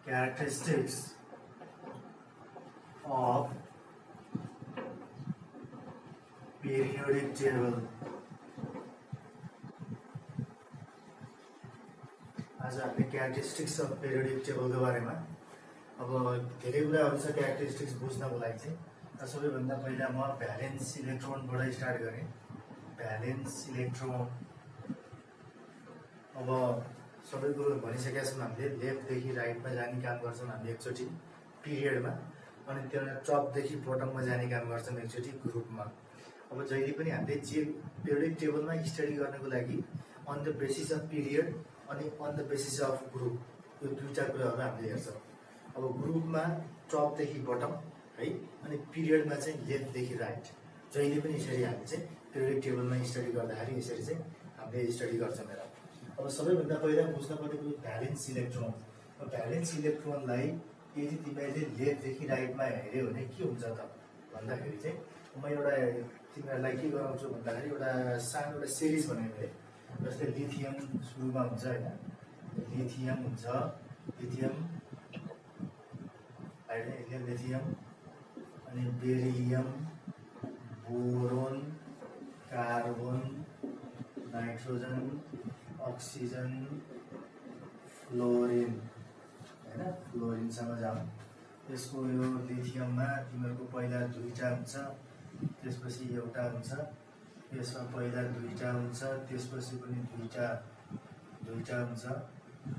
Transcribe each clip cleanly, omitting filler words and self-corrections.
characteristics of periodic table. आज हामीले characteristics of periodic टेबलको बारेमा अब धेरै कुराहरू छ क्यारेक्टरिस्टिक्स बुझ्नको लागि चाहिँ। सबैभन्दा पहिला म भ्यालेन्स इलेक्ट्रोनबाट स्टार्ट गरेँ। भ्यालेन्स इलेक्ट्रोन अब सबै कुरो भनिसकेका छौँ हामीले। लेफ्टदेखि राइटमा जाने काम गर्छौँ हामीले एकचोटि पिरियडमा, अनि त्यहाँबाट टपदेखि बटममा जाने काम गर्छौँ एकचोटि ग्रुपमा। अब जहिले पनि हामीले जे पेरियोडिक टेबलमा स्टडी गर्नको लागि on the basis of period अनि on the basis of group, यो दुईवटा कुराहरू हामीले हेर्छौँ। अब ग्रुपमा टपदेखि बटम है, अनि पिरियडमा चाहिँ लेफ्टदेखि राइट। जहिले पनि यसरी हामीले चाहिँ पेरियोडिक टेबलमा स्टडी गर्दाखेरि यसरी चाहिँ हामीले स्टडी गर्छौँ। अब सबैभन्दा पहिला बुझ्नुपर्ने कुरो भ्यालेन्स इलेक्ट्रोन। भ्यालेन्स इलेक्ट्रोनलाई यदि तिमीहरूले लेफ्टदेखि राइटमा हेऱ्यौ भने के हुन्छ त भन्दाखेरि चाहिँ म एउटा तिमीहरूलाई के गराउँछु भन्दाखेरि एउटा सानो एउटा सिरिज बनाएको है। जस्तै लिथियम सुरुमा हुन्छ होइन, लिथियम हुन्छ, लिथियम लिथियम अनि beryllium, boron, carbon, nitrogen, oxygen, fluorine होइन, फ्लोरिनसम्म जाउँ। त्यसको यो लिथियममा तिमीहरूको पहिला दुईवटा हुन्छ, त्यसपछि एउटा हुन्छ, त्यसमा पहिला दुईवटा हुन्छ, त्यसपछि पनि दुईवटा हुन्छ।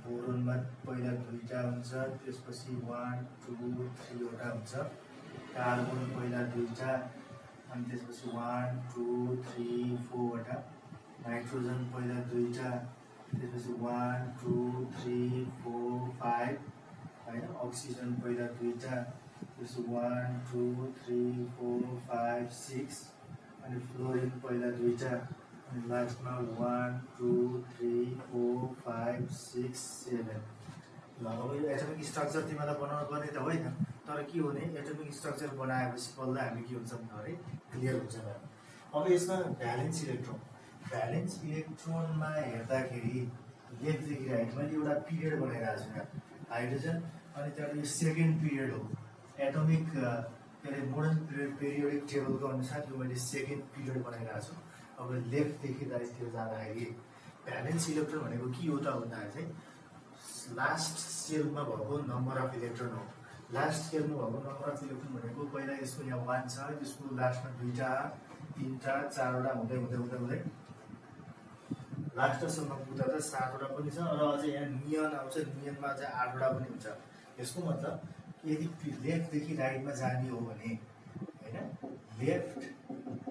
बोरोनमा पहिला दुईवटा हुन्छ, त्यसपछि 1 2 3 वटा हुन्छ। कार्बन पहिला दुईवटा अनि त्यसपछि 1 2 3 4 वटा। नाइट्रोजन पहिला दुईवटा, त्यसपछि 1 2 3 4 5 होइन। अक्सिजन पहिला दुईवटा, त्यसपछि 1 2 3 4 5 6 अनि फ्लोरिन पहिला दुईवटा अनि लास्टमा 1 2 3 4 5 6 7। ल अब यो एटमिक स्ट्रक्चर तिमीलाई बनाउनु पर्ने त होइन, तर के हो भने एटमिक स्ट्रक्चर बनाएपछि बल्ल हामी के हुन्छ भन्दाखेरि क्लियर हुन्छ। अब यसमा भ्यालेन्स इलेक्ट्रोनमा हेर्दाखेरि लेफ्टदेखि राइट मैले एउटा पिरियड बनाइरहेको छु यहाँ, हाइड्रोजन, अनि त्यहाँबाट यो सेकेन्ड पिरियड हो एटमिक के अरे मोडर्न पेरियोडिक टेबलको अनुसार यो मैले सेकेन्ड पिरियड बनाइरहेको छु। अब लेफ्टदेखि राइटतिर जाँदाखेरि भ्यालेन्स इलेक्ट्रोन भनेको के हो त भन्दाखेरि चाहिँ लास्ट सेलमा भएको नम्बर अफ इलेक्ट्रोन हो। लास्ट सेलमा भएको नम्बर अफ इलेक्ट्रोन भनेको पहिला यसको यहाँ 1 छ, यसको लास्टमा 2टा 3टा 4वटा हुँदै हुँदै हुँदै हुँदै लास्टसम्म पुग्दा त 7वटा पनि छ, र अझै यहाँ नियन आउँछ, नियनमा चाहिँ 8वटा पनि हुन्छ। यसको मतलब यदि लेफ्टदेखि राइटमा जाने हो भने होइन, लेफ्ट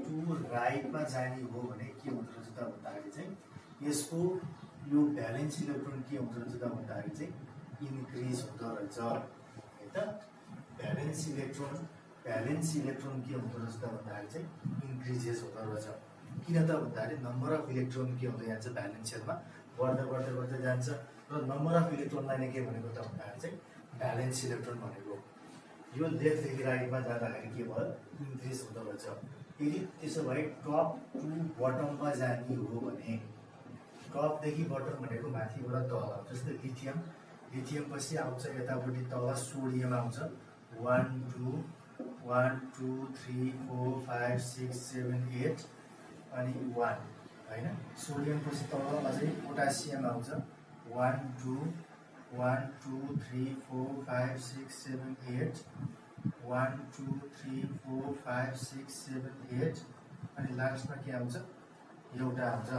टु राइटमा जाने हो भने के हुँदो रहेछ त भन्दाखेरि चाहिँ यसको यो भ्यालेन्स इलेक्ट्रोन के हुँदो रहेछ त भन्दाखेरि चाहिँ इन्क्रिज हुँदो रहेछ है त। भ्यालेन्स इलेक्ट्रोन के हुँदो रहेछ त भन्दाखेरि चाहिँ इन्क्रिजेस हुँदो रहेछ। किन त भन्दाखेरि नम्बर अफ इलेक्ट्रोन के हुँदै जान्छ भ्यालेन्स सेलमा, बढ्दै बढ्दै बढ्दै जान्छ, र नम्बर अफ इलेक्ट्रोनलाई नै के भनेको त भन्दाखेरि चाहिँ भ्यालेन्स इलेक्ट्रोन भनेको। यो लेफ्टदेखि राइटमा जाँदाखेरि के भयो, इन्क्रिज हुँदो रहेछ। यदि त्यसो भए टप टु बटममा जाने हो भने, टपदेखि बटम भनेको माथिबाट तल, जस्तै लिथियम पछि आउँछ यतापट्टि तल सोडियम आउँछ 1 2 3 4 5 6 7 8 अनि 1 होइन। सोडियम पछि तल अझै पोटासियम आउँछ 1 2 3 4 5 6 7 8 1 2 3 4 5 6 7 8 अनि लास्टमा के आउँछ, एउटा आउँछ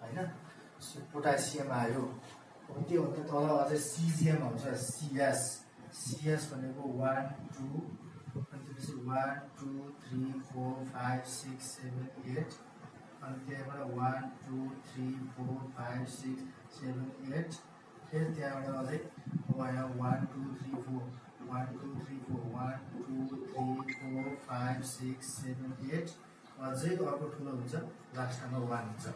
होइन। पोटासियम आयो। अब त्योभन्दा तल अझै सिजिएम आउँछ, सिएस भनेको 1 2 अनि त्यसपछि 1 2 3 4 5 6 7 8 अनि त्यहाँबाट 1 2 3 4 5 6 7 8 फेरि त्यहाँबाट अझै अब यहाँ 1 2 3 4 1 2 3 4 1 2 3 4 5 6 7 8 अझै अर्को ठुलो हुन्छ, लास्टमा 1 हुन्छ।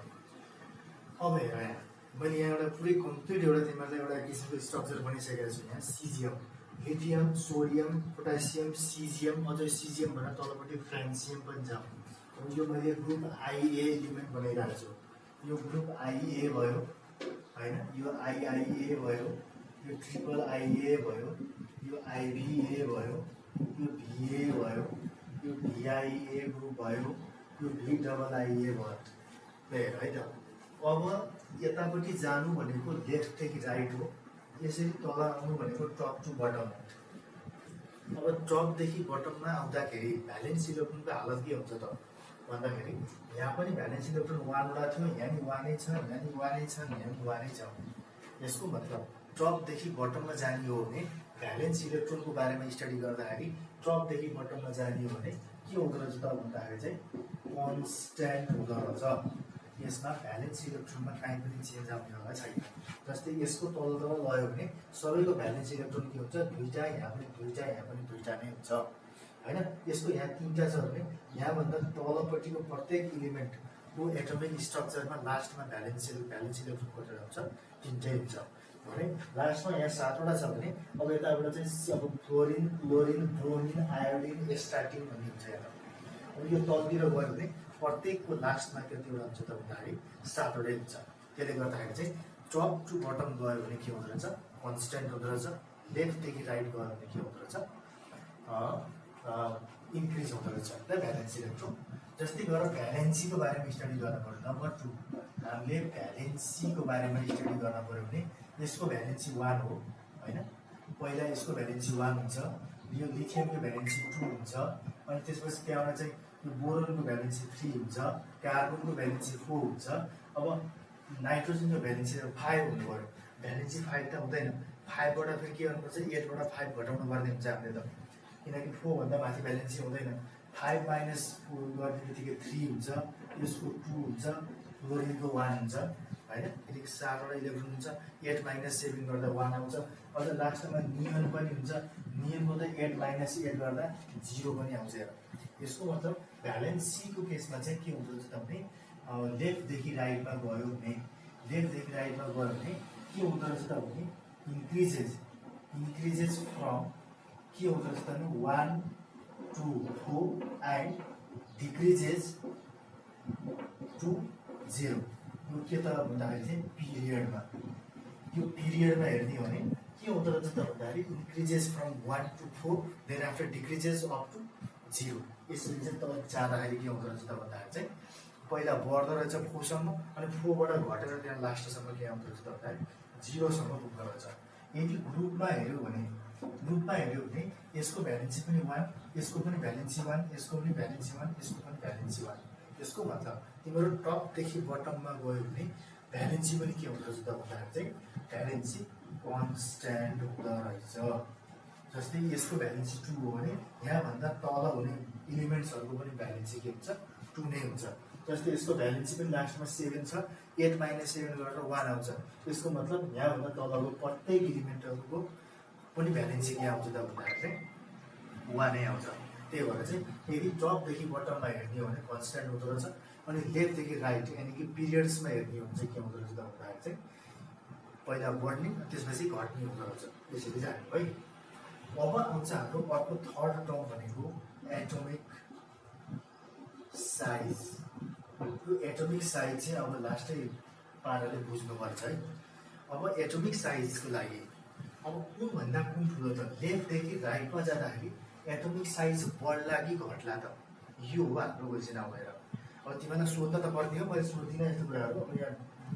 अब हेर यहाँ मैले यहाँ एउटा पुरै कम्प्लिट एउटा तिमीहरूलाई एउटा किसिमको स्ट्रक्चर बनाइसकेको छु। यहाँ CGM, lithium, sodium, potassium, CGM, अझै सिजिएम भनेर तलपट्टि फ्रान्सियम पनि छ। अब यो मैले ग्रुप आइए एलिमेन्ट बनाइरहेको छु। यो ग्रुप आइए भयो होइन, यो आइआइए भयो, यो ट्रिपल आइए भयो, यो आइबिए भयो, यो भिए भयो, यो भिआइए ग्रुप भयो, यो भी डबल आइए भयो। हेर है त, अब यतापट्टि जानु भनेको लेफ्टदेखि राइट हो, यसरी तल आउनु भनेको टप टु बटम हो। अब टपदेखि बटममा आउँदाखेरि भ्यालेन्स इलेक्ट्रोनको हालत के हुन्छ त भन्दाखेरि यहाँ पनि भ्यालेन्स इलेक्ट्रोन 1 वटा थियो, यहाँ नि 1 नै छ, यहाँ नि 1 नै छ, यहाँ नि 1 नै छ। यसको मतलब टपदेखि बटममा जाने हो भने भ्यालेन्स इलेक्ट्रोनको बारेमा स्टडी गर्दाखेरि टपदेखि बटममा जाने हो भने के हुँदो रहेछ त भन्दाखेरि चाहिँ कन्स्ट्यान्ट हुँदो रहेछ। यसमा भ्यालेन्स इलेक्ट्रोनमा काहीँ पनि चेन्ज आउनेवाला छैन। जस्तै यसको तल तल गयो भने सबैको भ्यालेन्स इलेक्ट्रोन के हुन्छ, दुईटा, यहाँ पनि दुईटा, यहाँ पनि दुईटा नै हुन्छ हैन। यसको यहाँ तीनटा छ भने यहाँभन्दा तलपट्टिको प्रत्येक इलिमेन्टको एटोमिक स्ट्रक्चरमा लास्टमा भ्यालेन्स इलेक्ट्रोन कति हुन्छ, तीनटै हुन्छ भने लास्टमा यहाँ 7 वटा छ भने अब यताबाट चाहिँ अब फ्लोरिन, क्लोरिन, ब्रोमिन, आयोडिन, एस्टाटिन भन्ने हुन्छ यहाँ। अब यो तलतिर गयो भने प्रत्येकको लास्टमा कतिवटा हुन्छ त भन्दाखेरि 7 वटै हुन्छ। त्यसले गर्दाखेरि चाहिँ टप टु बटम गयो भने के हुँदो रहेछ, कन्स्ट्यान्ट हुँदो रहेछ। लेफ्टदेखि राइट गयो भने के हुँदो रहेछ, इन्क्रिज हुँदो रहेछ त भ्यालेन्स इलेक्ट्रोन। जस्तै गरेर भ्यालेन्सीको बारेमा स्टडी गर्न पर्यो। नम्बर 2 हामीले भ्यालेन्सीको बारेमा स्टडी गर्न पर्यो भने यसको भ्यालेन्सी 1 हो हैन। पहिला यसको भ्यालेन्सी 1 हुन्छ, यो लिथियमको भ्यालेन्सी 2 हुन्छ, अनि त्यसपछि त्यहाँबाट चाहिँ यो बोरोनको भ्यालेन्सी 3 हुन्छ, कार्बनको भ्यालेन्सी 4 हुन्छ। अब नाइट्रोजनको भ्यालेन्सी 5 हुनु पर्यो। भ्यालेन्सी 5 त हुँदैन, 5 बाट फेरि के गर्नुपर्छ, 8 बाट 5 घटाउनु पर्ने हुन्छ हामीले त, किनकि 4 भन्दा माथि भ्यालेन्सी हुँदैन। 5 माइनस 4 गर्ने बित्तिकै 3 हुन्छ, यसको 2 हुन्छ, क्लोरिनको 1 हुन्छ हैन। फेरि 7 वटा इलेक्ट्रोन हुन्छ, 8 माइनस 7 गर्दा 1 आउँछ। अझ लास्टमा नियन पनि हुन्छ, नियनको त 8 माइनस 8 गर्दा 0 पनि आउँछ। यसको मतलब भ्यालेन्सीको केसमा चाहिँ के हुँदो रहेछ त भने लेफ्टदेखि राइटमा गयो भने के हुँदो रहेछ त भने इन्क्रिजेस फ्रम के हुँदो रहेछ त भने 1 to 4 एन्ड डिक्रिजेस टु 0। यो के त भन्दाखेरि चाहिँ पिरियडमा, यो पिरियडमा हेर्ने हो भने के हुँदो रहेछ त भन्दाखेरि increases from 1 to 4 then after decreases up to 0। यसरी चाहिँ तल जाँदाखेरि के हुँदो रहेछ त भन्दाखेरि चाहिँ पहिला बढ्दो रहेछ 4 सम्म, अनि 4 बाट घटेर त्यहाँ लास्टसम्म के आउँदो रहेछ त भन्दाखेरि 0 सम्म पुग्दो रहेछ। यदि ग्रुपमा हेऱ्यो भने यसको भ्यालेन्सी पनि 1, यसको पनि भ्यालेन्सी 1, यसको पनि भ्यालेन्सी 1, यसको पनि भ्यालेन्सी 1। यसको मतलब तिम्रो टपदेखि बटममा गयो भने भ्यालेन्सी पनि के हुँदो रहेछ त भन्दाखेरि चाहिँ भ्यालेन्सी कन्स्ट्यान्ट हुँदो रहेछ। जस्तै यसको भ्यालेन्सी 2 हो भने यहाँभन्दा तल हुने इलिमेन्ट्सहरूको पनि भ्यालेन्सी के हुन्छ, 2 नै हुन्छ। जस्तै यसको भ्यालेन्सी पनि लास्टमा 7 छ, 8 माइनस 7 गरेर 1 आउँछ। यसको मतलब यहाँभन्दा तलको प्रत्येक इलिमेन्टहरूको पनि भ्यालेन्सी के आउँछ त भन्दाखेरि चाहिँ 1 नै आउँछ। त्यही भएर चाहिँ यदि टपदेखि बटममा हेर्ने हो भने कन्स्ट्यान्ट हुँदो रहेछ, अनि लेफ्टदेखि राइट यानि कि पिरियड्समा हेर्ने हो भने चाहिँ के हुँदो रहेछ त भन्दाखेरि चाहिँ पहिला बढ्ने त्यसपछि घट्ने हुँदो रहेछ। यसरी जाने है। अब आउँछ हाम्रो अर्को थर्ड टर्म भनेको एटोमिक साइज। यो एटोमिक साइज चाहिँ अब लास्टै पाराले बुझ्नुपर्छ है। अब एटोमिक साइजको लागि अब कुनभन्दा कुन ठुलो त, लेफ्टदेखि राइटमा जाँदाखेरि एटोमिक साइज बढ्ला कि घट्ला त, यो हो हाम्रो क्वेसन आउँदैन। अब तिमीलाई सोध्न त पर्ने हो, मैले सोध्दिनँ यस्तो कुराहरू। अब यहाँ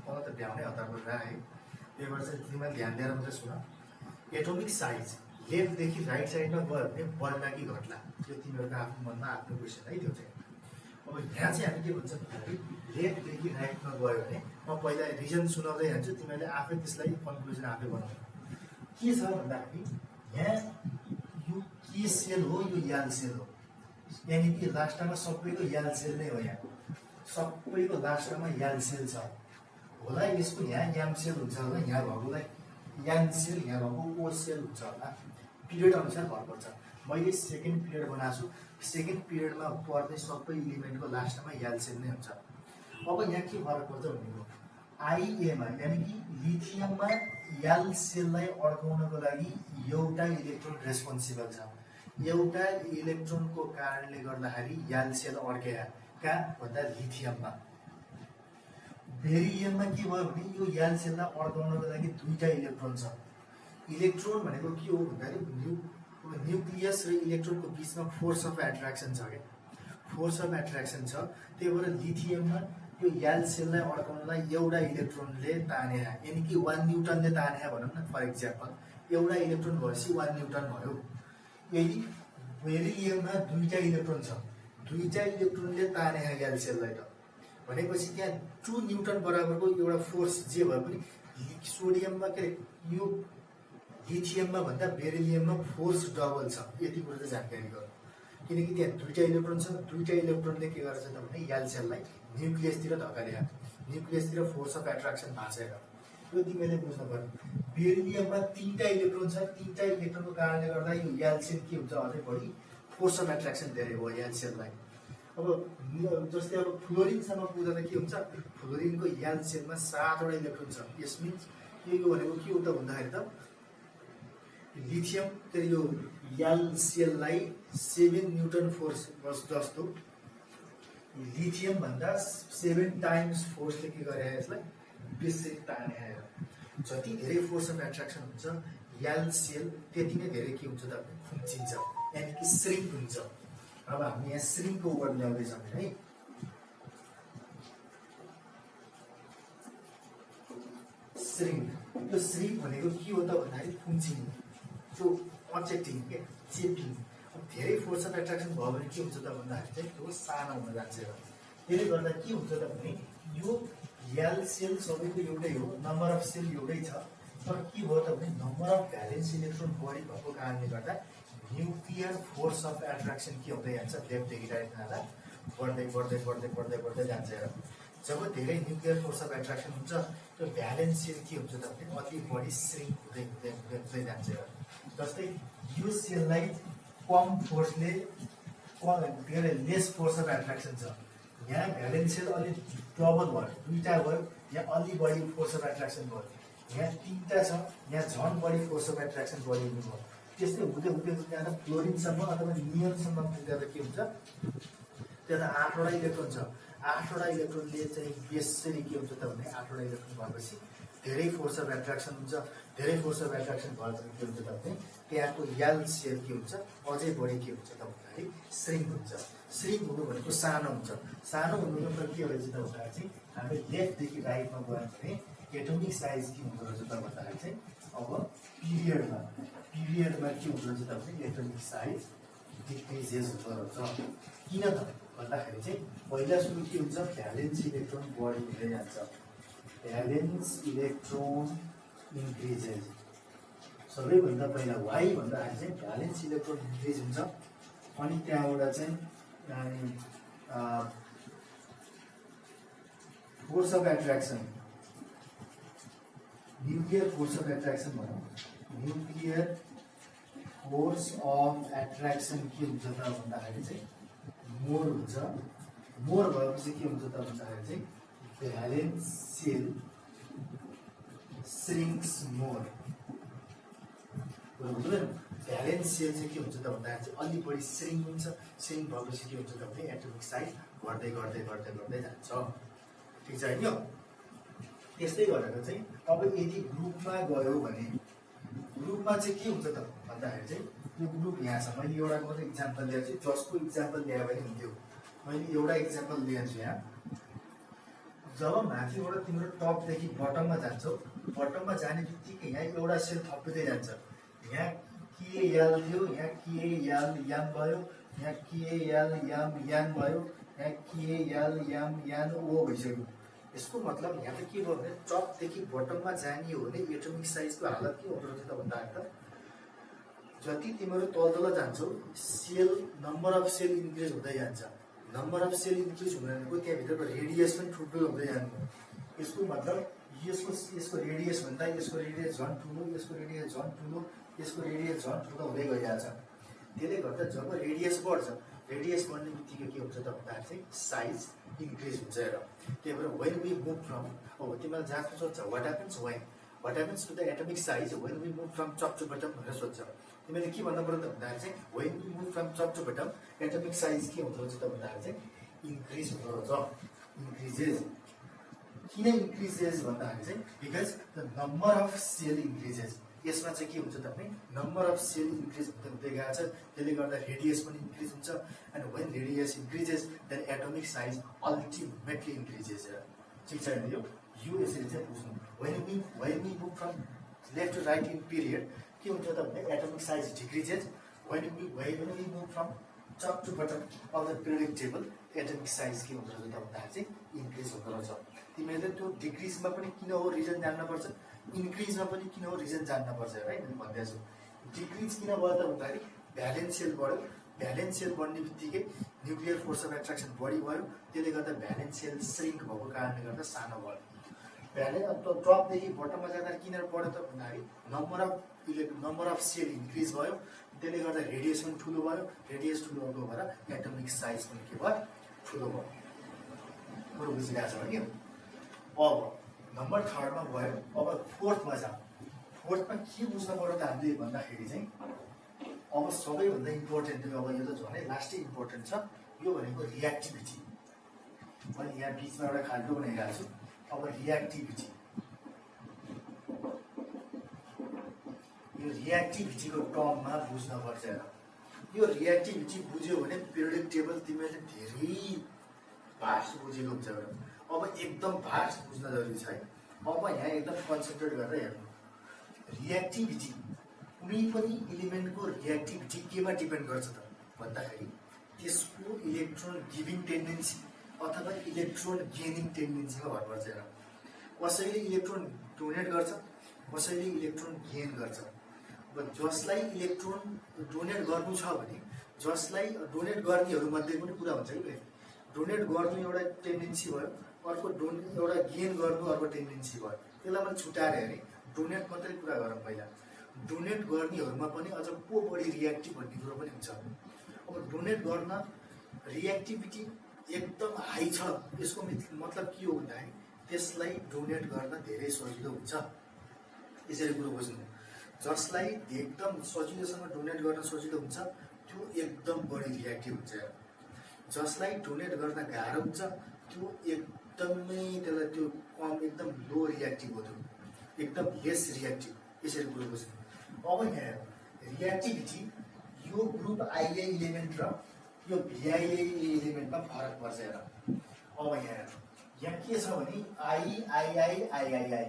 मलाई त भ्याउनै हतार गरेर आएँ, त्यही भएर चाहिँ तिमीलाई ध्यान दिएर मात्रै सुन। एटोमिक साइज लेफ्टदेखि राइट साइडमा गयो भने बढ्ला कि घट्ला, त्यो तिमीहरूको आफ्नो मनमा आफ्नो क्वेसन है त्यो चाहिँ। अब यहाँ चाहिँ हामी के भन्छ भन्दाखेरि लेफ्टदेखि राइटमा गयो भने म पहिला रिजन सुनाउँदै जान्छु, तिमीहरूले आफै त्यसलाई कन्क्लुजन आफै बनाउनु। के छ भन्दाखेरि यहाँ यो के सेल हो, यो याल सेल हो, यानि कि लास्टमा सबैको याल सेल नै हो। यहाँ सबैको लास्टमा याल सेल छ होला। यसको यहाँ याम सेल हुन्छ होला, यहाँ भएकोलाई यान सेल, यहाँ भएको ओ सेल हुन्छ होला। पिरियड अनुसार फरक पर्छ। मैले सेकेन्ड पिरियड बनाएको छु, सेकेन्ड पिरियडमा पर्ने सबै इलिमेन्टको लास्टमा याल सेल नै हुन्छ। अब यहाँ के फरक पर्छ भनेको आइएमा यानि कि लिथियममा याल सेललाई अड्काउनको लागि एउटा इलेक्ट्रोन रेस्पोन्सिबल छ। एउटा इलेक्ट्रोनको कारणले गर्दाखेरि याल सेल अड्केका कहाँ भन्दा लिथियममा। बेरियममा के भयो भने यो याल सेललाई अड्काउनको लागि दुईटा इलेक्ट्रोन छ, इलेक्ट्रोन भनेको के हो भन्दाखेरि न्युक्लियस र इलेक्ट्रोनको बिचमा फोर्स अफ एट्र्याक्सन छ क्या, फोर्स अफ एट्र्याक्सन छ। त्यही भएर लिथियममा यो यल सेललाई अड्काउनलाई एउटा इलेक्ट्रोनले ताने, यानि कि 1 न्युटनले ताने भनौँ न, फर इक्जाम्पल एउटा इलेक्ट्रोन भएपछि 1 न्युटन भयो। यदि बेरिलियममा दुईटा इलेक्ट्रोन छ, दुईटा इलेक्ट्रोनले ताने यल सेललाई त भनेपछि त्यहाँ 2 न्युटन बराबरको एउटा फोर्स जे भए पनि सोडियममा के यो लिथियममा भन्दा बेरिलियममा फोर्स डबल छ। यति कुरा चाहिँ जानकारी गर्नु, किनकि त्यहाँ दुईटा इलेक्ट्रोन छ, दुईटा इलेक्ट्रोनले के गर्छ त भने यल सेललाई न्युक्लियसतिर धकेल्यो, न्युक्लियसतिर फोर्स अफ एट्र्याक्सन भाँचेर। यो तिमीले बुझ्नु पर्यो। बेरिलियममा 3टा इलेक्ट्रोन छ, 3टा इलेक्ट्रोनको कारणले गर्दा यो यल सेल के हुन्छ, अझै बढी फोर्स अफ एट्र्याक्सन धेरै भयो यल सेललाई। अब जस्तै अब फ्लोरिनसम्म पुग्दा त के हुन्छ, फ्लोरिनको यल सेलमा 7वटा इलेक्ट्रोन छ। यस मिन्स यो भनेको के हो त भन्दाखेरि त लिथियम के यो यल सेललाई 7 न्युटन फोर्स जस्तो लिथियम भन्दा 7 टाइम्स फोर्सले के गरे यसलाई बेसी ताने आएर। जति धेरै फोर्स अफ एट्र्याक्सन हुन्छ यल सेल त्यति नै धेरै के हुन्छ त खुम्चिन्छ, यानि कि श्रिङ्क हुन्छ। अब हामी यहाँ श्रिङ्कको वर्ड ल्याउँदैछौँ है। श्रिङ्क, यो श्रिङ्क भनेको के हो त भन्दाखेरि खुम्चिनु, त्यो अचेक्टिङ के चेपिङ। अब धेरै फोर्स अफ एट्र्याक्सन भयो भने के हुन्छ त भन्दाखेरि चाहिँ त्यो सानो हुन जान्छ। त्यसले गर्दा के हुन्छ त भने यो यल सेल सबैको एउटै हो, नम्बर अफ सेल एउटै छ, तर के भयो त भने नम्बर अफ भ्यालेन्स इलेक्ट्रोन बढी भएको कारणले गर्दा न्युक्लियर फोर्स अफ एट्र्याक्सन के हुँदै जान्छ, लेफ्टदेखि राइट जाँदा बढ्दै बढ्दै बढ्दै बढ्दै बढ्दै जान्छ। जब धेरै न्युक्लियर फोर्स अफ एट्र्याक्सन हुन्छ त्यो भ्यालेन्स सेल के हुन्छ त भने अति बढी श्रिङ्क हुँदै हुँदै हुँदै हुँदै जान्छ। जस्तै यो सेललाई कम फोर्सले के अरे लेस फोर्स अफ एट्र्याक्सन छ, यहाँ भ्यालेन्स सेल अलिक डबल भयो, 2टा भयो, यहाँ अलि बढी फोर्स अफ एट्र्याक्सन भयो, यहाँ 3टा छ, यहाँ झन् बढी फोर्स अफ एट्र्याक्सन बढी हुनुभयो। त्यस्तै हुँदै हुँदै हुँदै जाँदा फ्लोरिनसम्म अथवा नियनसम्म पुग्दा त के हुन्छ, त्यहाँ 8वटा इलेक्ट्रोन छ। 8वटा इलेक्ट्रोनले चाहिँ बेसरी के हुन्छ त भने 8वटा इलेक्ट्रोन भएपछि धेरै फोर्स अफ एट्र्याक्सन हुन्छ। धेरै फोर्स अफ एट्र्याक्सन भएपछि के हुन्छ त भने त्यहाँको यल सेल के हुन्छ, अझै बढी के हुन्छ त भन्दाखेरि श्रिङ्क हुन्छ। श्रिङ्क हुनु भनेको सानो हुन्छ। सानो हुनु मतलब के रहेछ त भन्दाखेरि चाहिँ हामी लेफ्टदेखि राइटमा गयौँ भने एटोमिक साइज के हुँदो रहेछ त भन्दाखेरि चाहिँ अब पिरियडमा के हुँदो रहेछ त भने एटोमिक साइज डिक्रिजेस हुँदो रहेछ। किन त भन्दाखेरि चाहिँ पहिला सुरु के हुन्छ, भ्यालेन्स इलेक्ट्रोन बढी हुँदै जान्छ, भ्यालेन्स इलेक्ट्रोन इन्क्रिजेस। सबैभन्दा पहिला वाइ भन्दाखेरि चाहिँ भ्यालेन्स इलेक्ट्रोन इन्क्रिज हुन्छ, अनि त्यहाँबाट चाहिँ force of attraction, nuclear force of attraction भनौँ, न्युक्लियर फोर्स अफ एट्र्याक्सन के हुन्छ त भन्दाखेरि चाहिँ मोर हुन्छ। मोर भएपछि के हुन्छ त भन्दाखेरि चाहिँ valence cell shrinks more. Valence cell चाहिँ के हुन्छ त भन्दाखेरि चाहिँ अलि बढी श्रिङ्क हुन्छ। श्रिङ्क भएपछि के हुन्छ त भने एटोमिक साइज घट्दै घट्दै घट्दै घट्दै जान्छ। ठिक छ होइन? त्यस्तै गरेर चाहिँ अब यदि ग्रुपमा गयो भने ग्रुपमा चाहिँ के हुन्छ त भन्दाखेरि चाहिँ यो ग्रुप यहाँ छ। मैले एउटा मात्रै इक्जाम्पल ल्याएको छु, जसको इक्जाम्पल ल्याए पनि हुन्थ्यो। मैले एउटा इक्जाम्पल लिएको छु यहाँ। जब माथिबाट तिम्रो टपदेखि बटममा जान्छौ, बटममा जाने बित्तिकै यहाँ एउटा सेल थपिँदै जान्छ। यहाँ केएल थियो, यहाँ केएल याम भयो, यहाँ केएल याम यान भयो, यहाँ केएल याम यान ओ भइसक्यो। यसको मतलब यहाँ त के भयो भने टपदेखि बटममा जाने हो भने एटोमिक साइजको हालत के हुँदो रहेछ त भन्दाखेरि त जति तिमीहरू तल जान्छौ cell number of cell increase हुँदै जान्छ। नम्बर अफ सेल इन्क्रिज हुँदै भनेको त्यहाँभित्रको रेडियस पनि ठुल्ठुलो हुँदै जानु। यसको मतलब यसको रेडियस भन्दा यसको रेडियस झन् ठुलो, यसको रेडियस झन् ठुलो, यसको रेडियस झन् ठुलो हुँदै गइरहेछ। त्यसले गर्दा जब रेडियस बढ्छ, रेडियस बढ्ने बित्तिकै के हुन्छ त भन्दाखेरि चाहिँ साइज इन्क्रिज हुन्छ। र त्यही भएर वेन वी मुभ फ्रम, अब तिमीलाई जहाँ सोध्छ what happens to the atomic size when we move from top to bottom भनेर सोध्छ। तिमीले के भन्नु पर्यो त भन्दाखेरि चाहिँ when we move from top to bottom atomic size के हुँदो रहेछ त भन्दाखेरि चाहिँ इन्क्रिज हुँदो रहेछ, इन्क्रिजेस। किन इन्क्रिजेस भन्दाखेरि चाहिँ because the number of cell increases. यसमा चाहिँ के हुन्छ त भने नम्बर अफ सेल इन्क्रिज हुँदै गएको छ, त्यसले गर्दा रेडियस पनि इन्क्रिज हुन्छ। And when radius increases then atomic size ultimately increases. ठिक छ यो यसरी चाहिँ बुझ्नु। when we move from left to right in period के हुन्छ त भने atomic size decreases. when we move from top to bottom of the periodic table atomic size के हुँदो रहेछ त भन्दाखेरि चाहिँ इन्क्रिज हुँदो रहेछ। तिमीहरूले त्यो डिक्रिजमा पनि किन हो रिजन जान्नुपर्छ, इन्क्रिजमा पनि किन हो रिजन जान्नुपर्छ है। मैले भन्दैछु डिक्रिज किन भयो त भन्दाखेरि भ्यालेन्स सेल बढ्यो, भ्यालेन्स सेल बढ्ने बित्तिकै न्युक्लियर फोर्स अफ एट्र्याक्सन बढी भयो, त्यसले गर्दा भ्यालेन्स सेल श्रिङ्क भएको कारणले गर्दा सानो भयो। टपदेखि बटममा जाँदा किन बढ्यो त भन्दाखेरि नम्बर अफ सेल इन्क्रिज भयो, त्यसले गर्दा रेडियस पनि ठुलो भयो, रेडियस ठुलो भएको भएर एटोमिक साइज पनि के भयो ठुलो भयो। कुरो बुझिरहेको छ भने अब नम्बर 3 मा गयो। अब 4th मा जाउँ। 4th मा के बुझ्नु पर्यो त हामीले भन्दाखेरि चाहिँ अब सबैभन्दा इम्पोर्टेन्ट अब यो त झनै लास्टै इम्पोर्टेन्ट छ, यो भनेको रियाक्टिभिटी। मैले यहाँ बिचमा एउटा खाल्टो बनाइरहेको छु। अब रियाक्टिभिटी, यो रियाक्टिभिटीको टर्ममा बुझ्नुपर्छ। यो रियाक्टिभिटी बुझ्यो भने पिरियोडिक टेबल तिमीले धेरै भास्ट बुझेको हुन्छ। अब एकदम भास्ट बुझ्न जरुरी छ है। अब यहाँ एकदम कन्सन्ट्रेट गरेर हेर्नु। रियाक्टिभिटी कुनै पनि इलिमेन्टको रियाक्टिभिटी केमा डिपेन्ड गर्छ त भन्दाखेरि त्यसको इलेक्ट्रोन गिभिङ टेन्डेन्सी अथवा इलेक्ट्रोन गेनिङ टेन्डेन्सीमा भर पर्छ। कसैले इलेक्ट्रोन डोनेट गर्छ, कसैले इलेक्ट्रोन गेन गर्छ। अब जसलाई इलेक्ट्रोन डोनेट गर्नु छ भने जसलाई डोनेट गर्नेहरूमध्ये पनि कुरा हुन्छ कि डोनेट गर्नु एउटा टेन्डेन्सी भयो, अर्को एउटा गेन गर्नु अर्को टेन्डेन्सी भयो। त्यसलाई मैले छुट्याएर हेरेँ। डोनेट मात्रै कुरा गरौँ पहिला। डोनेट गर्नेहरूमा पनि अझ को बढी रियाक्टिभ भन्ने कुरो पनि हुन्छ। अब डोनेट गर्न रियाक्टिभिटी एकदम हाई छ, यसको मतलब के हो भन्दाखेरि त्यसलाई डोनेट गर्न धेरै सजिलो हुन्छ। यसरी कुरो बुझ्नु। जसलाई एकदम सजिलोसँग डोनेट गर्न सजिलो हुन्छ त्यो एकदम बढी रियाक्टिभ हुन्छ। जसलाई डोनेट गर्न गाह्रो हुन्छ त्यो एकदमै त्यसलाई त्यो कम एकदम लो रियाक्टिभ हो, त्यो एकदम लेस रियाक्टिभ। यसरी कुरो बुझ्नु। अब यहाँ रियाक्टिभिटी यो ग्रुप आइए इलिमेन्ट र यो भिआइए इलिमेन्टमा फरक पर्छ। हेर अब यहाँ के छ भने आइआइआइआइआई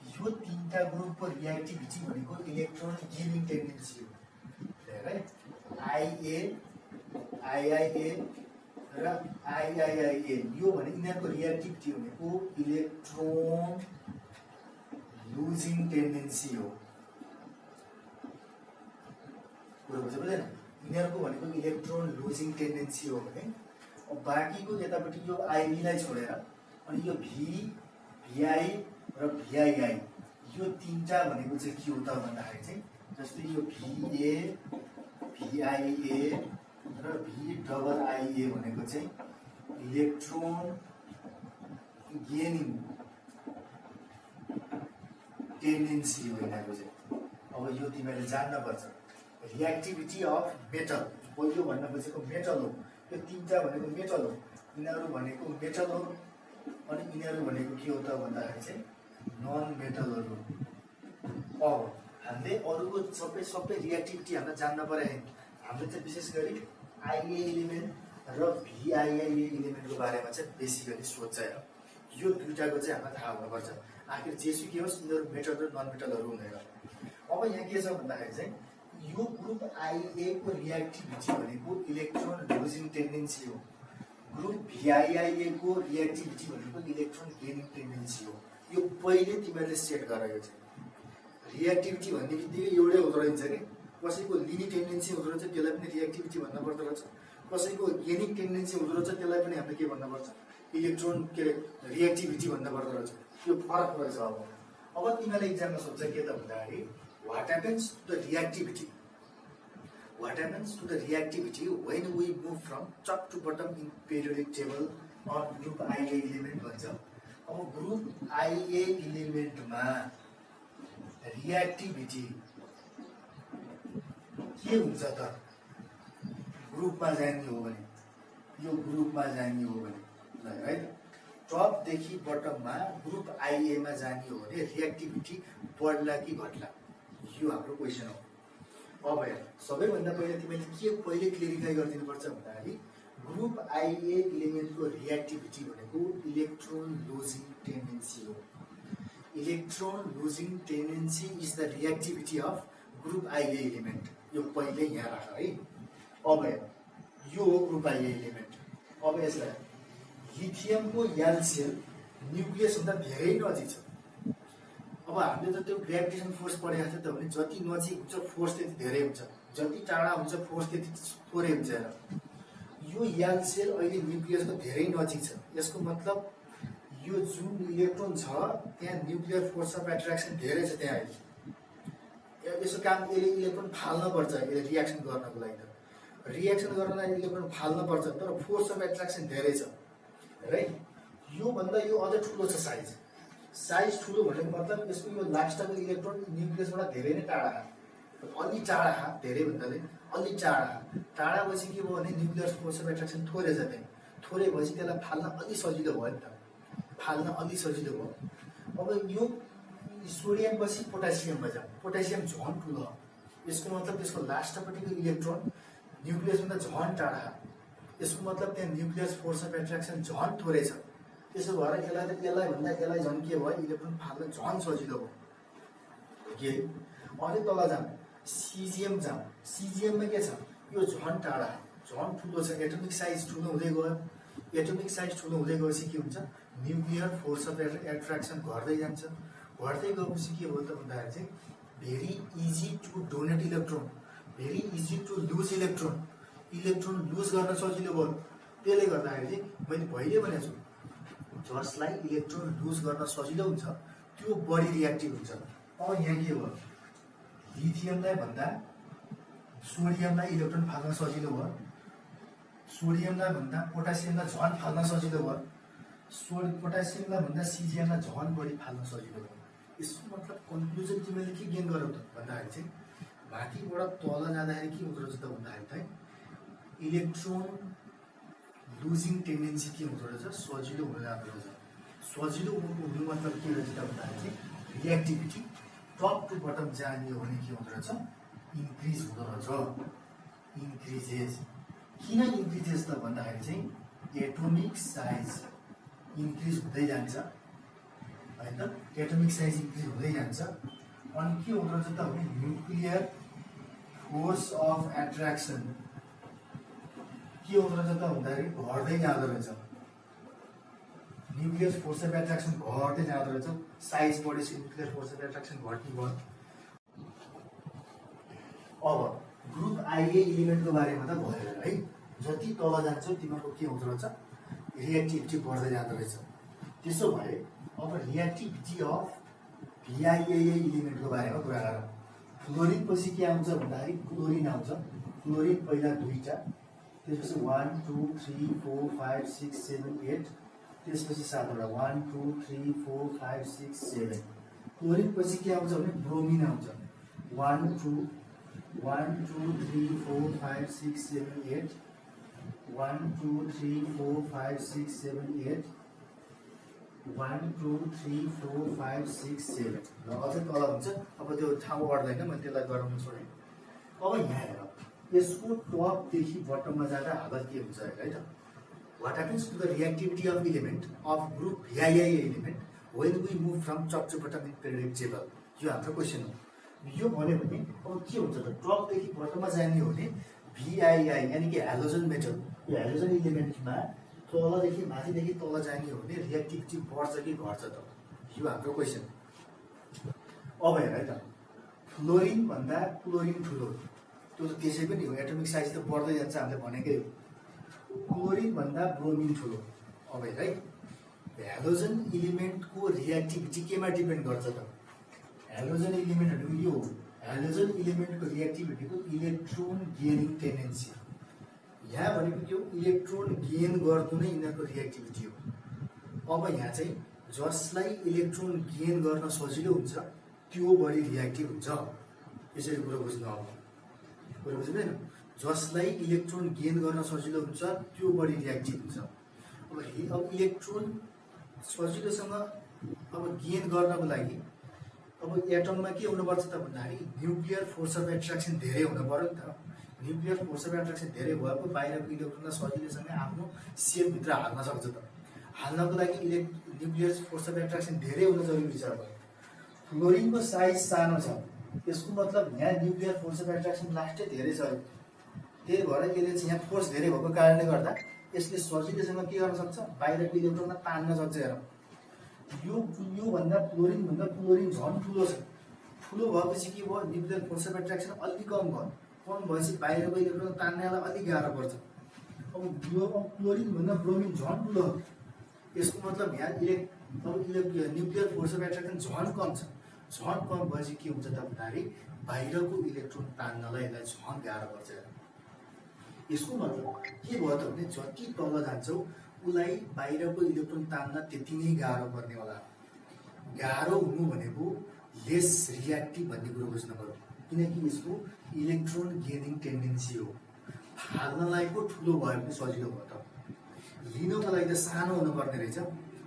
यो तीनटा ग्रुपको रियाक्टिभिटी भनेको इलेक्ट्रोन गिभिङ टेन्डेन्सी हो। है आइए आइआइए र आइआइआइए यो भने यिनीहरूको रियाक्टिभिटी भनेको इलेक्ट्रोन लुजिङ टेन्डेन्सी हो। कुरो बुझ्नु बुझेन? यिनीहरूको भनेको इलेक्ट्रोन लुजिङ टेन्डेन्सी हो भने अब बाँकीको यतापट्टि यो आइबीलाई छोडेर अनि यो भिआई र भिआइआई यो तीनटा भनेको चाहिँ के हो त भन्दाखेरि चाहिँ जस्तै यो भिए भिआइए र भिडबलआइए भनेको चाहिँ इलेक्ट्रोन गेनिङ टेन्डेन्सी हो यिनीहरूको चाहिँ। अब यो तिमीहरूले जान्नुपर्छ। रियाक्टिभिटी अफ मेटल पहिलो भन्न खोजेको मेटल हो। यो तीनटा भनेको मेटल हो, यिनीहरू भनेको मेटल हो अनि यिनीहरू भनेको के हो त भन्दाखेरि चाहिँ नन मेटलहरू। अब हामीले अरूको सबै रियाक्टिभिटी हामीलाई जान्न पर्यो। हामीले चाहिँ विशेष गरी आइए इलिमेन्ट र भिआइआइए इलिमेन्टको बारेमा चाहिँ बेसिकली सोध्छ। यो दुईटाको चाहिँ हामीलाई थाहा हुनुपर्छ। आखिर जेसुकै होस् यिनीहरू मेटल र नन मेटलहरू हुँदैन। अब यहाँ के छ भन्दाखेरि चाहिँ यो ग्रुप आइए को रियाक्टिभिटी भनेको इलेक्ट्रोन लुजिङ टेन्डेन्सी हो। ग्रुप भिआइआइए को रियाक्टिभिटी भनेको इलेक्ट्रोन गेनिङ टेन्डेन्सी हो। यो पहिले तिमीहरूले सेट गर। यो चाहिँ रियाक्टिभिटी भन्ने बित्तिकै एउटै हुँदो रहेछ कि कसैको लिने टेन्डेन्सी हुँदो रहेछ त्यसलाई पनि रियाक्टिभिटी भन्नु पर्दो रहेछ, कसैको गेनिङ टेन्डेन्सी हुँदो रहेछ त्यसलाई पनि हामीले के भन्नुपर्छ इलेक्ट्रोन के रियाक्टिभिटी भन्नु पर्दो रहेछ। यो फरक रहेछ। अब तिमीहरूले इक्जाममा सोध्छ के त भन्दाखेरि what happens to the reactivity? What happens to the reactivity when we move from top to bottom in periodic table or group IA element भन्छ। अब ग्रुप IA इलिमेन्टमा रियाक्टिभिटी के हुन्छ त ग्रुपमा जाने हो भने यो ग्रुपमा जाने हो भने है टपदेखि बटममा ग्रुप आइएमा जाने हो भने रिएक्टिभिटी बढ्ला कि घट्ला, यो हाम्रो क्वेसन हो। अब हेर, सबैभन्दा पहिला तिमीले के पहिले क्लियरिफाई गरिदिनुपर्छ भन्दाखेरि ग्रुप आइए इलिमेन्टको रिएक्टिभिटी भनेको इलेक्ट्रोन लुजिङ टेन्डेन्सी हो। Electron losing tendency is the reactivity of group IA element. यो पहिले यहाँ राख है। अब हेर, यो हो ग्रुप आइए इलिमेन्ट। अब यसलाई लिथियमको यल सेल न्युक्लियसभन्दा धेरै नजिक छ। अब हामीले त त्यो ग्रेभिटेसन फोर्स पढेको थियो त भने जति नजिक हुन्छ फोर्स त्यति धेरै हुन्छ, जति टाढा हुन्छ फोर्स त्यति थोरै हुन्छ। यो यल सेल अहिले न्युक्लियसको धेरै नजिक छ। यसको मतलब यो जुन इलेक्ट्रोन छ त्यहाँ न्युक्लियर फोर्स अफ एट्र्याक्सन धेरै छ। त्यहाँ अहिले यसो काम यसले इलेक्ट्रोन फाल्न पर्छ, यसले रिएक्सन गर्नको लागि त रिएक्सन गर्नलाई इलेक्ट्रोन फाल्न पर्छ, तर फोर्स अफ एट्र्याक्सन धेरै छ, राइट। योभन्दा यो अझ ठुलो छ साइज। साइज ठुलो भनेको मतलब यसको यो लास्टको इलेक्ट्रोन न्युक्लियसबाट धेरै नै टाढा, अलि टाढा, धेरैभन्दा अलि टाढा भएपछि के भयो भने न्युक्लियर फोर्स अफ एट्र्याक्सन थोरै छ। त्यहाँ थोरै भएपछि त्यसलाई फाल्न अलि सजिलो भयो नि त, फाल्न अलि सजिलो भयो। अब यो सोडियम पछि पोटासियममा जाऊँ, पोटासियम झन् ठुलो हो। यसको मतलब त्यसको लास्टपट्टिको इलेक्ट्रोन न्युक्लियसभन्दा झन् टाढा, यसको मतलब त्यहाँ न्युक्लियर फोर्स अफ एट्र्याक्सन झन् थोरै छ। त्यसो भएर यसलाई भन्दा यसलाई झन् के भयो, इलेक्ट्रोन फाल्न झन् सजिलो भयो। के अलि तल जाऊँ, सिजिएम जाऊँ। सिजिएममा के छ, यो झन् टाढा, झन् ठुलो छ। एटोमिक साइज ठुलो हुँदै गयो। एटोमिक साइज ठुलो हुँदै गएपछि के हुन्छ, न्युक्लियर फोर्स अफ एट्र्याक्सन घट्दै जान्छ। घट्दै गएपछि के भयो त भन्दाखेरि चाहिँ very easy to donate electron, very easy to lose electron. Electron lose गर्न सजिलो भयो। त्यसले गर्दाखेरि चाहिँ मैले पहिले भनेको छु, जसलाई इलेक्ट्रोन लुज गर्न सजिलो हुन्छ त्यो बढी रिएक्टिभ हुन्छ। अब यहाँ के भयो, लिथियमलाई भन्दा सोडियमलाई इलेक्ट्रोन फाल्न सजिलो भयो, सोडियमलाई भन्दा पोटासियमलाई झन् फाल्न सजिलो भयो, पोटासियमलाई भन्दा सिजिएमलाई झन् बढी फाल्न सजिलो भयो। यसको मतलब कन्क्लुजन तिमीले के गेन गरौ त भन्दाखेरि चाहिँ माथिबाट तल जाँदाखेरि के हुँदो रहेछ त भन्दाखेरि चाहिँ इलेक्ट्रोन लुजिङ टेन्डेन्सी के हुँदो रहेछ, सजिलो हुन जाँदो रहेछ। सजिलो हुनु मतलब के रहेछ त भन्दाखेरि चाहिँ रिएक्टिभिटी टप टु बटम जाने हो भने के हुँदो रहेछ, इन्क्रिज हुँदो रहेछ। इन्क्रिजेस। किन इन्क्रिजेस त भन्दाखेरि चाहिँ एटोमिक साइज इन्क्रिज हुँदै जान्छ होइन, एटोमिक साइज इन्क्रिज हुँदै जान्छ। अनि के हुँदो रहेछ त भने न्युक्लियर फोर्स अफ एट्र्याक्सन के हुँदो रहेछ त भन्दाखेरि घट्दै जाँदो रहेछ। न्युक्लियर फोर्स अफ एट्र्याक्सन घट्दै जाँदो रहेछ। साइज बढेपछि न्युक्लियर फोर्स अफ एट्र्याक्सन घट्ने भयो। अब ग्रुप आइए इलिमेन्टको बारेमा त भयो है। जति तल जान्छ तिमीहरूको के हुँदो रहेछ, रिएक्टिभिटी बढ्दै जाँदो रहेछ। त्यसो भए अब रिएक्टिभिटी अफ भिआइए इलिमेन्टको बारेमा कुरा गरौँ। फ्लोरिन पछि के आउँछ भन्दाखेरि क्लोरिन आउँछ। क्लोरिन पहिला दुईवटा, त्यसपछि 1 2 3 4 5 6 7 8, त्यसपछि 7वटा 1 2 3 4 5 6 7। क्लोरिन पछि के आउँछ भने ब्रोमिन आउँछ। 1 2 3 4 5 6 7 8, 1 2 3 4 5 6 7 8, 1 2 3 4 5 6 7। र अझै तल हुन्छ। अब त्यो ठाउँ अड्दैन, मैले त्यसलाई गराउन छोडेँ। अब यहाँ हेर, यसको टपदेखि बटममा जाँदा हालत के हुन्छ है त। What happens to the reactivity of element of group VIA element when we move from top to bottom in periodic table. यो हाम्रो क्वेसन हो। यो भन्यो भने अब के हुन्छ त, टपदेखि बटममा जाने हो भने भिआइआई यानि कि हेलोजन मेटल, यो हेलोजन इलिमेन्टमा तलदेखि माथिदेखि तल जाने हो भने रिएक्टिभिटी बढ्छ कि घट्छ त, यो हाम्रो क्वेसन। अब हेर है त, फ्लोरिन भन्दा क्लोरिन ठुलो, त्यो त त्यसै पनि हो। एटोमिक साइज त बढ्दै जान्छ, हामीले भनेकै हो। क्लोरिन भन्दा ब्रोमिन ठुलो। अब हेर है, हेलोजन इलिमेन्टको रिएक्टिभिटी केमा डिपेन्ड गर्छ त, हेलोजन इलिमेन्टहरू यो हो। हेलोजन इलिमेन्टको रिएक्टिभिटीको इलेक्ट्रोन गेनिङ टेन्डेन्सी। यहाँ भनेको त्यो इलेक्ट्रोन गेन गर्नु नै यिनीहरूको रिएक्टिभिटी हो। अब यहाँ चाहिँ जसलाई इलेक्ट्रोन गेन गर्न सजिलो हुन्छ त्यो बढी रिएक्टिभ हुन्छ। यसरी कुरो बुझ्नु। अब कुरो बुझ्दैन, जसलाई इलेक्ट्रोन गेन गर्न सजिलो हुन्छ त्यो बढी रिएक्टिभ हुन्छ। अब इलेक्ट्रोन सजिलोसँग अब गेन गर्नको लागि अब एटममा के हुनुपर्छ त भन्दाखेरि न्युक्लियर फोर्स अफ एट्र्याक्सन धेरै हुनु पर्यो नि त। न्युक्लियर फोर्स अफ एट्र्याक्सन धेरै भएको बाहिरको इलेक्ट्रोनलाई सजिलैसँग आफ्नो सेलभित्र हाल्न सक्छ त। हाल्नको लागि न्युक्लियर फोर्स अफ एट्र्याक्सन धेरै हुनु जरुरी छ। अब फ्लोरिनको साइज सानो छ, यसको मतलब यहाँ न्युक्लियर फोर्स अफ एट्र्याक्सन लास्टै धेरै छ। त्यही भएर यसले चाहिँ यहाँ फोर्स धेरै भएको कारणले गर्दा यसले सजिलैसँग के गर्न सक्छ, बाहिरको इलेक्ट्रोनलाई तान्न सक्छ। हेरौँ, यो भन्दा फ्लोरिन झन् ठुलो छ। ठुलो भएपछि के भयो, न्युक्लियर फोर्स अफ एट्र्याक्सन अलिक कम भयो। कम भएपछि बाहिरको इलेक्ट्रोन तान्नलाई अलिक गाह्रो पर्छ। अब क्लोरिन भन्दा ब्रोमिन झन् ठुलो, यसको मतलब यहाँ न्युक्लियर फोर्स अफ एट्र्याक्सन झन् कम छ। झन् कम भएपछि के हुन्छ त भन्दाखेरि बाहिरको इलेक्ट्रोन तान्नलाई यसलाई झन् गाह्रो पर्छ। यसको मतलब के भयो त भने जति तल जान्छौ उसलाई बाहिरको इलेक्ट्रोन तान्न त्यति नै गाह्रो पर्ने होला। गाह्रो हुनु भनेको लेस रियाक्टिभ भन्ने कुरो बुझ्नु पर्यो, किनकि यसको इलेक्ट्रोन गेनिङ टेन्डेन्सी हो। फाल्नलाई पो ठुलो भयो भने सजिलो भयो त, लिनको लागि त सानो हुनुपर्ने रहेछ।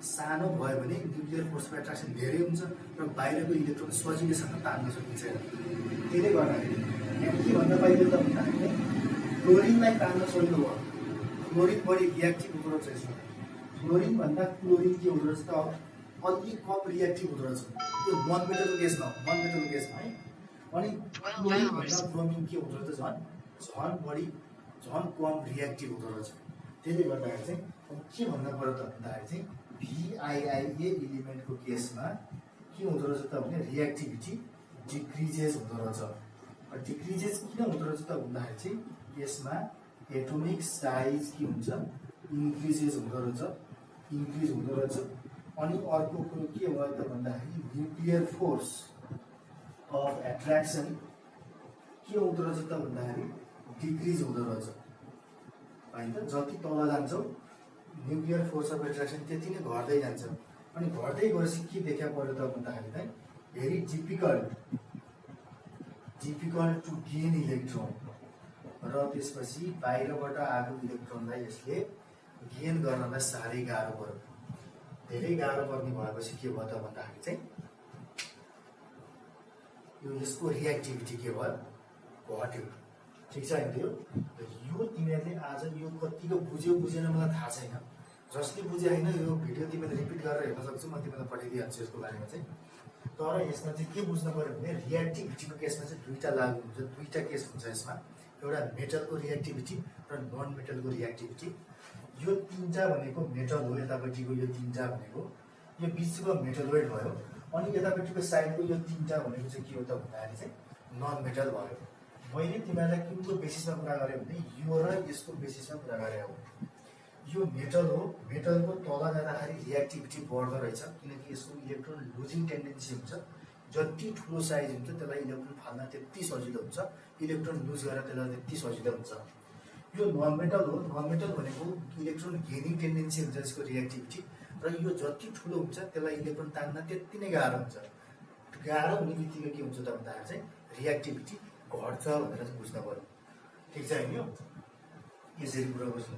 सानो भयो भने न्युक्लियर फोर्स अफ एट्र्याक्सन धेरै हुन्छ र बाहिरको इलेक्ट्रोन सजिलैसँग तान्न सकिन्छ। त्यसले गर्दाखेरि यहाँ के भन्न पाइयो त भन्दाखेरि क्लोरिनलाई तान्न सजिलो भयो। क्लोरिन बढी रियाक्टिभ हुँदो रहेछ। यसमा फ्लोरिन भन्दा क्लोरिन के हुँदो रहेछ त अलिक कम रियाक्टिभ हुँदो रहेछ। यो नन मेटलको केसमा है। अनि क्लोरिन भन्दा ब्रोमिन के हुँदो रहेछ, झन् बढी झन् कम रियाक्टिभ हुँदो रहेछ। त्यसले गर्दाखेरि चाहिँ अब के भन्नु पर्यो त भन्दाखेरि चाहिँ VIIA इलिमेन्टको केसमा के हुँदो रहेछ त भने रियाक्टिभिटी डिक्रिजेस हुँदो रहेछ। डिक्रिजेस किन हुँदो रहेछ त भन्दाखेरि चाहिँ यसमा एटोमिक साइज के हुन्छ, इन्क्रिज हुँदो रहेछ। अनि अर्को कुरो के भयो त भन्दाखेरि न्युक्लियर फोर्स अफ एट्र्याक्सन के हुँदो रहेछ त भन्दाखेरि डिक्रिज हुँदो रहेछ होइन त। जति तल जान्छौ न्युक्लियर फोर्स अफ एट्र्याक्सन त्यति नै घट्दै जान्छ। अनि घट्दै गएपछि के देखा पर्यो त भन्दाखेरि चाहिँ very difficult to gain electron, र त्यसपछि बाहिरबाट आएको इलेक्ट्रोनलाई यसले गेन गर्नलाई साह्रै गाह्रो पर्यो। धेरै गाह्रो पर्ने भएपछि के भयो त भन्दाखेरि चाहिँ यसको रियाक्टिभिटी के भयो, घट्यो। ठिक छ होइन? यो तिमीहरूले आज यो कतिको बुझ्यो बुझेन मलाई थाहा छैन। जसले बुझे होइन यो भिडियो तिमीले रिपिट गरेर हेर्न सक्छौ, म तिमीलाई पठाइदिइहाल्छु यसको बारेमा चाहिँ। तर यसमा चाहिँ के बुझ्नु पर्यो भने रियाक्टिभिटीको केसमा चाहिँ दुईवटा लागु हुन्छ, दुईवटा केस हुन्छ यसमा। एउटा मेटलको रियाक्टिभिटी र नन मेटलको रियाक्टिभिटी। यो तिनवटा भनेको मेटल हो, यतापट्टिको यो तिनवटा भनेको यो बिचको मेटलोइड भयो। अनि यतापट्टिको साइडको यो तिनवटा भनेको चाहिँ के हो त भन्दाखेरि चाहिँ नन मेटल भयो। मैले तिमीहरूलाई कुनको बेसिसमा कुरा गरेँ भने यो र यसको बेसिसमा कुरा गरेँ हो। यो मेटल हो, मेटलको तल जाँदाखेरि रियाक्टिभिटी बढ्दो रहेछ, किनकि यसको इलेक्ट्रोन लुजिङ टेन्डेन्सी हुन्छ। जति ठुलो साइज हुन्छ त्यसलाई इलेक्ट्रोन फाल्न त्यति सजिलो हुन्छ, इलेक्ट्रोन लुज गरेर त्यसलाई त्यति सजिलो हुन्छ। यो नन मेटल हो, नन मेटल भनेको इलेक्ट्रोन गेनिङ टेन्डेन्सी हुन्छ यसको रियाक्टिभिटी, र यो जति ठुलो हुन्छ त्यसलाई इलेक्ट्रोन तान्न त्यति नै गाह्रो हुन्छ। गाह्रो हुने बित्तिकै के हुन्छ त भन्दाखेरि चाहिँ रियाक्टिभिटी घट्छ भनेर चाहिँ बुझ्नु पर्यो। ठिक छ होइन? यसरी कुरा बुझ्नु।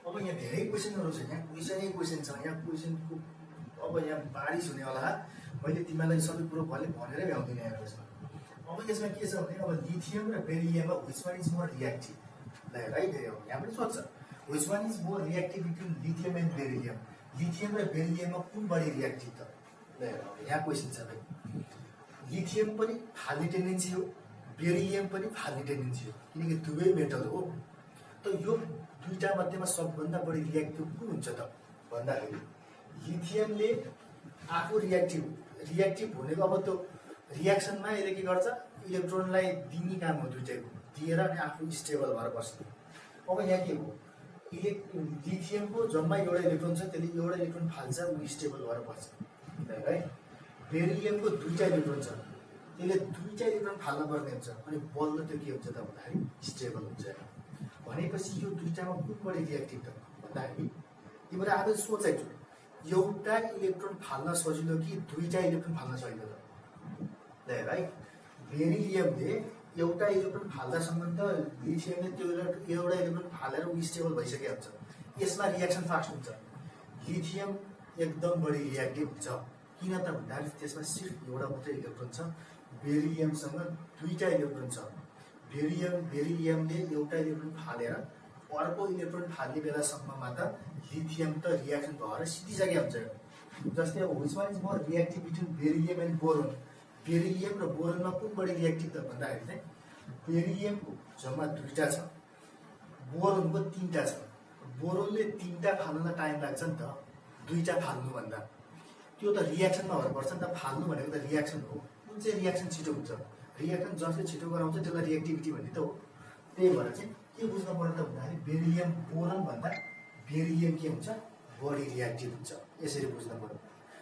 अब यहाँ धेरै क्वेसनहरू छ, यहाँ क्वेसन छ। यहाँ क्वेसनको अब यहाँ बारिस हुनेवाला। मैले तिमीलाई सबै कुरो भनेरै भ्याउँदिनँ यहाँ यसमा। अब यसमा के छ भने अब लिथियम र बेरिलियममा which one is more reactive, right? यहाँ पनि सोध्छ which one is more reactive between lithium and beryllium. Lithium र बेरिलियममा कुन बढी रियाक्टिभ त? यहाँ क्वेसन छ भाइ। लिथियम पनि फाल्ने टेन्डेन्सी हो, बेरिलियम पनि फाल्ने टेन्डेन्सी हो, किनकि दुवै मेटल हो। त यो दुईटा मध्येमा सबभन्दा बढी रियाक्टिभ कुन हुन्छ त भन्दाखेरि लिथियमले आफू रियाक्टिभ भनेको अब त्यो रियाक्सनमा यसले के गर्छ, इलेक्ट्रोनलाई दिने काम हो दुईटैको, दिएर अनि आफू स्टेबल भएर बस्ने। अब यहाँ के हो, लिथियमको जम्मा एउटा इलेक्ट्रोन छ, त्यसले एउटा इलेक्ट्रोन फाल्छ, ऊ स्टेबल भएर बस्छ, राइट? बेरिलियमको दुईटा इलेक्ट्रोन छ, त्यसले दुईटा इलेक्ट्रोन फाल्न पर्ने हुन्छ, अनि बल्ल त्यो के हुन्छ त भन्दाखेरि स्टेबल हुन्छ। भनेपछि यो दुईटामा कुन बढी रियाक्टिभ त भन्दाखेरि तिम्रो आफै सोचाइ छु, एउटा इलेक्ट्रोन फाल्न सजिलो कि दुईटा इलेक्ट्रोन फाल्न सजिलो त? राइट? बेरिलियमले एउटा इलेक्ट्रोन फाल्दासम्म त लिथियमले त्यो एउटा इलेक्ट्रोन फालेर ऊ स्टेबल भइसकेको हुन्छ। यसमा रियाक्सन फास्ट हुन्छ। लिथियम एकदम बढी रियाक्टिभ हुन्छ। किन त भन्दाखेरि त्यसमा सिर्फ एउटा मात्रै इलेक्ट्रोन छ, बेरिलियमसँग दुईटा इलेक्ट्रोन छ। बेरिलियमले एउटा इलेक्ट्रोन फालेर अर्को इलेक्ट्रोन फाल्ने बेलासम्ममा त लिथियम त रियाक्सन भएर सिद्धिसकेको हुन्छ। जस्तै अब which one is more reactive between beryllium and boron, beryllium र बोरोनमा कुन बढी रियाक्टिभ त भन्दाखेरि चाहिँ बेरिलियमको जम्मा दुईटा छ, बोरोनको तीनटा छ। बोरोनले तीनटा फाल्न टाइम लाग्छ नि त दुईटा फाल्नुभन्दा, त्यो त रियाक्सनमा भएर पर्छ नि त। फाल्नु भनेको त रियाक्सन हो, कुन चाहिँ रियाक्सन छिटो हुन्छ, रियाक्सन जसले छिटो गराउँछ त्यसलाई रियाक्टिभिटी भन्ने त हो। त्यही भएर चाहिँ के बुझ्नु पर्यो त भन्दाखेरि बेरिलियम बोरोन भन्दा बेरिलियम के हुन्छ, बढी रियाक्टिभ हुन्छ, यसरी बुझ्नु पर्यो।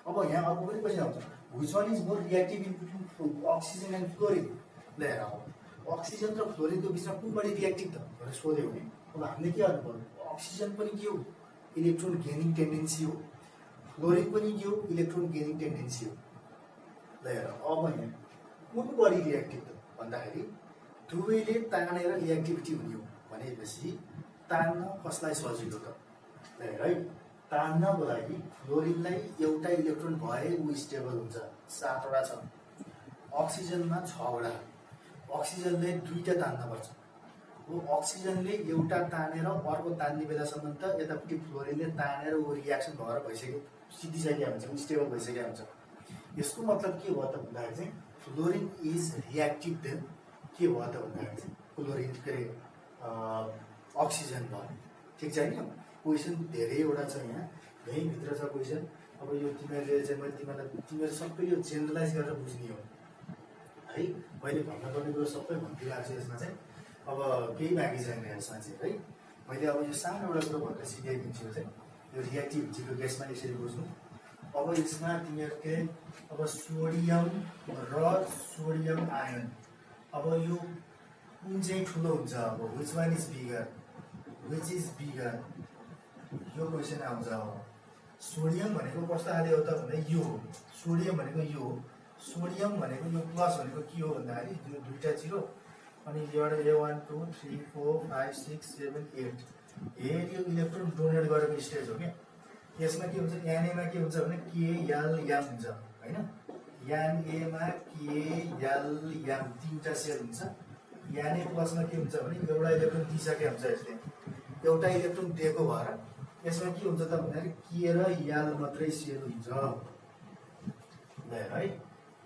अब यहाँ अर्को पनि क्वेसन आउँछ, which one is more reactive in between oxygen and fluorine. ल हेर अब अक्सिजन र फ्लोरिनको बिचमा कुन बढी रियाक्टिभ त भनेर सोध्यो भने अब हामीले के गर्नु पर्यो, अक्सिजन पनि के हो, इलेक्ट्रोन गेनिङ टेन्डेन्सी हो, फ्लोरिन पनि के हो, इलेक्ट्रोन गेनिङ टेन्डेन्सी हो। ल हेर अब यहाँ कुन बढी रियाक्टिभ त भन्दाखेरि दुवैले तानेर रियाक्टिभिटी हुने हो भनेपछि तान्न कसलाई सजिलो त। ल हेर है, तान्नको लागि फ्लोरिनलाई एउटा इलेक्ट्रोन भए ऊ स्टेबल हुन्छ, 7वटा छ, अक्सिजनमा 6वटा, अक्सिजनले दुईटा तान्नुपर्छ। ऊ अक्सिजनले एउटा तानेर अर्को तान्ने बेलासम्म त यतापट्टि फ्लोरिनले तानेर ऊ रियाक्सन भएर भइसक्यो, सिद्धिसकेको हुन्छ, स्टेबल भइसकेको हुन्छ। यसको मतलब के भयो त भन्दाखेरि चाहिँ फ्लोरिन इज रियाक्टिभ देन के भयो त भन्दाखेरि चाहिँ फ्लोरिन के अरे अक्सिजन भयो। ठिक छ नि, क्वेसन धेरैवटा छ यहाँ, यहीँभित्र छ क्वेसन। अब यो तिमीहरूले चाहिँ मैले तिमीहरू सबै यो जेनरलाइज गरेर बुझ्ने हो है। मैले भन्नुपर्ने कुरो सबै भनिदिइरहेको छु यसमा चाहिँ, अब केही बाँकी छैन यसमा चाहिँ है। मैले अब यो सानो एउटा कुरो भनेर सिकाइदिन्छु चाहिँ यो रियाक्टिभिटीको केसमा यसरी बुझ्नु। अब यसमा तिमीहरूले अब सोडियम र सोडियम आयन, अब यो कुन चाहिँ ठुलो हुन्छ, अब which one is bigger, which is bigger, यो क्वेसन आउँछ। अब सोडियम भनेको कस्तो खाले हो त भन्दा यो हो, सोडियम भनेको यो हो, सोडियम भनेको यो प्लस भनेको के हो भन्दाखेरि यो दुईटा जिरो अनि एउटा A1 2 3 4 5 6 7 8 यो इलेक्ट्रोन डोनेट गरेको स्टेज हो क्या। यसमा के हुन्छ, एनएमा के हुन्छ भने KLM हुन्छ होइन, एनएमा KLM तीनटा सेल हुन्छ। एनए प्लसमा के हुन्छ भने एउटा इलेक्ट्रोन दिइसकेको हुन्छ, यसले एउटा इलेक्ट्रोन दिएको भएर यसमा के हुन्छ त भन्दाखेरि के र यल मात्रै सेल हुन्छ। ल है,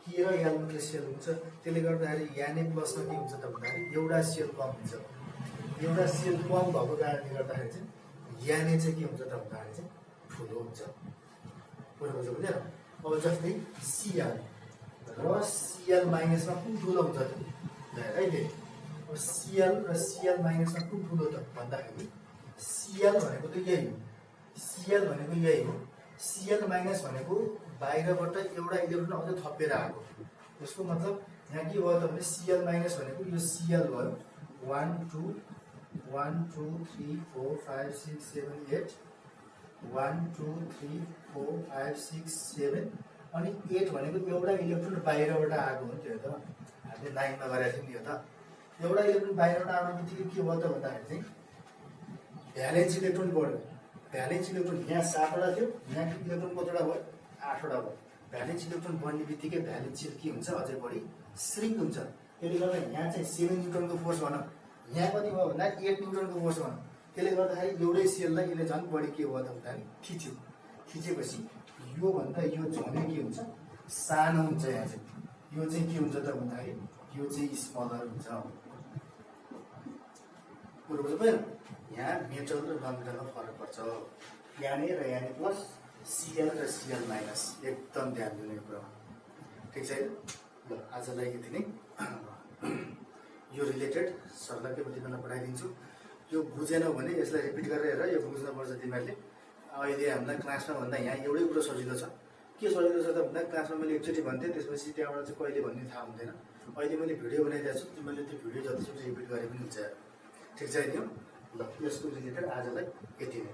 के र यल मात्रै सेल हुन्छ, त्यसले गर्दाखेरि एनए प्लसमा के हुन्छ त भन्दाखेरि एउटा सेल कम हुन्छ। एउटा सेल कम भएको कारणले गर्दाखेरि चाहिँ एनए चाहिँ के हुन्छ त भन्दाखेरि चाहिँ ठुलो हुन्छ। कुरा बुझ्यो बुझ्यो। अब जस्तै सिएल र सिएल माइनसमा कुन ठुलो हुन्छ त है। अब सिएल र सिएल माइनसमा कुन ठुलो त भन्दाखेरि सिएल भनेको त यही हो, सिएल भनेको यही हो, सिएल माइनस भनेको बाहिरबाट एउटा इलेक्ट्रोन अझै थपेर आएको। यसको मतलब यहाँ के भयो त भने सिएल माइनस भनेको यो सिएल भयो 1 2 1 2 3 4 5 6 7 8 1 2 3 4 5 6 7 अनि 8 भनेको एउटा इलेक्ट्रोन बाहिरबाट आएको हो। त्यो त हामीले लाइनमा गरेको थियौँ नि, यो त एउटा इलेक्ट्रोन बाहिरबाट आउने बित्तिकै के भयो त भन्दाखेरि चाहिँ भ्यालेन्स इलेक्ट्रोन बढ्यो। भ्यालेन्स इलेक्ट्रोन यहाँ 7वटा थियो, यहाँ इलेक्ट्रोन कतिवटा भयो, 8वटा भयो। भ्यालेन्स इलेक्ट्रोन बढ्ने बित्तिकै भ्यालेन्स सेल के हुन्छ, अझै बढी श्रिङ्क हुन्छ। त्यसले गर्दा यहाँ चाहिँ 7 न्युटनको फोर्स भनौँ, यहाँ कति भयो भन्दा 8 न्युटनको फोर्स भनौँ। त्यसले गर्दाखेरि एउटै सेललाई यसले झन् बढी के भयो त भन्दाखेरि थिच्यो। थिचेपछि योभन्दा यो झनै के हुन्छ, सानो हुन्छ। यहाँ चाहिँ यो चाहिँ के हुन्छ त भन्दाखेरि यो चाहिँ स्मलर हुन्छ। कुरो बुझ्नु पऱ्यो। यहाँ मेटल र नन मेटलमा फरक पर्छ। एनए र एनए प्लस, सिएल र सिएल माइनस, एकदम ध्यान दिने कुरामा। ठिक छ। ल आजलाई यति नै। यो रिलेटेड सरलाई के तिमीलाई पठाइदिन्छु। यो बुझेनौ भने यसलाई रिपिट गरेर हेर, यो बुझ्नुपर्छ तिमीहरूले। अहिले हामीलाई क्लासमा भन्दा यहाँ एउटै कुरो सजिलो छ। के सजिलो छ त भन्दा क्लासमा मैले एकचोटि भन्थेँ, त्यसपछि त्यहाँबाट चाहिँ कहिले भन्ने थाहा हुँदैन। अहिले मैले भिडियो बनाइदिएको छु, तिमीले त्यो भिडियो जतिचोटि रिपिट गरे पनि हुन्छ। ठिक छ नि। ल यसको रिलेटेड आजलाई यति नै।